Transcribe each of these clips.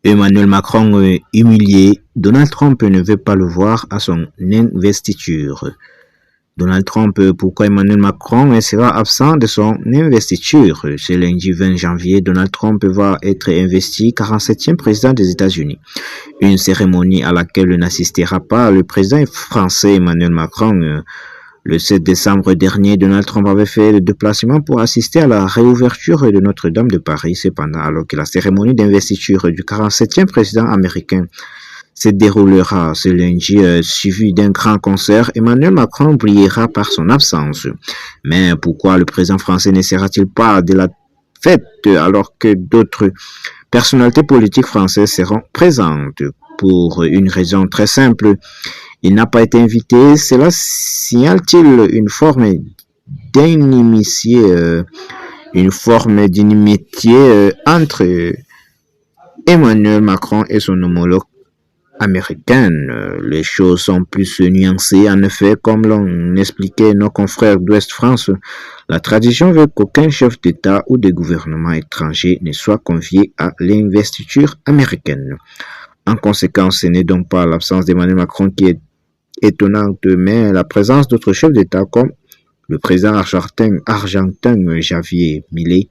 Emmanuel Macron humilié, Donald Trump ne veut pas le voir à son investiture. Donald Trump, pourquoi Emmanuel Macron sera absent de son investiture? Ce lundi 20 janvier, Donald Trump va être investi 47e président des États-Unis. Une cérémonie à laquelle n'assistera pas le président français Emmanuel Macron. Le 7 décembre dernier, Donald Trump avait fait le déplacement pour assister à la réouverture de Notre-Dame de Paris. Cependant, alors que la cérémonie d'investiture du 47e président américain se déroulera ce lundi, suivi d'un grand concert, Emmanuel Macron brillera par son absence. Mais pourquoi le président français ne sera-t-il pas de la fête alors que d'autres personnalités politiques françaises seront présentes? Pour une raison très simple, il n'a pas été invité. Cela signale-t-il une forme d'inimitié, entre Emmanuel Macron et son homologue américaine? Les choses sont plus nuancées. En effet, comme l'ont expliqué nos confrères d'Ouest France, la tradition veut qu'aucun chef d'État ou de gouvernement étranger ne soit convié à l'investiture américaine. En conséquence, ce n'est donc pas l'absence d'Emmanuel Macron qui est étonnante, mais la présence d'autres chefs d'État comme le président argentin Javier Milei,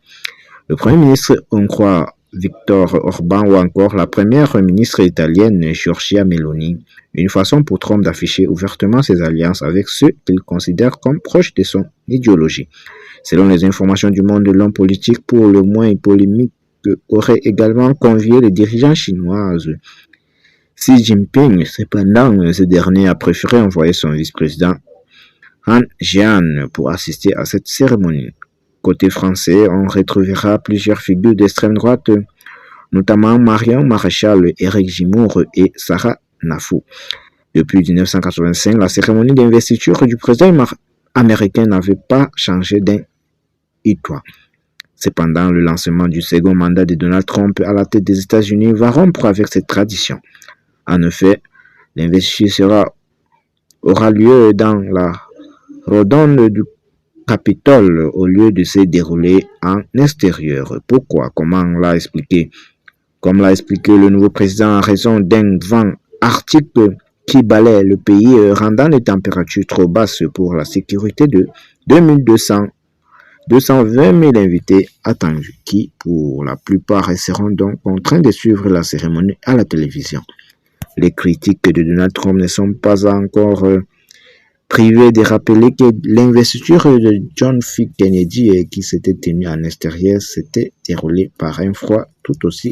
le premier ministre hongrois Viktor Orban ou encore la première ministre italienne Giorgia Meloni, une façon pour Trump d'afficher ouvertement ses alliances avec ceux qu'il considère comme proches de son idéologie. Selon les informations du monde, l'homme politique pour le moins polémique aurait également convié les dirigeants chinois Xi Jinping. Cependant, ce dernier a préféré envoyer son vice-président Han Jian pour assister à cette cérémonie. Côté français, on retrouvera plusieurs figures d'extrême droite, notamment Marion Maréchal, Éric Zemmour et Sarah Nafou. Depuis 1985, la cérémonie d'investiture du président américain n'avait pas changé d'un itoire. Cependant, le lancement du second mandat de Donald Trump à la tête des États-Unis va rompre avec cette tradition. En effet, l'investiture aura lieu dans la rhodonde du Capitole au lieu de se dérouler en extérieur. Pourquoi? Comme l'a expliqué le nouveau président en raison d'un vent arctique qui balaie le pays, rendant les températures trop basses pour la sécurité de 220 000 invités attendus, qui pour la plupart seront donc contraints de suivre la cérémonie à la télévision. Les critiques de Donald Trump ne sont pas encore privés de rappeler que l'investiture de John F. Kennedy qui s'était tenue en extérieur s'était déroulée par un froid tout aussi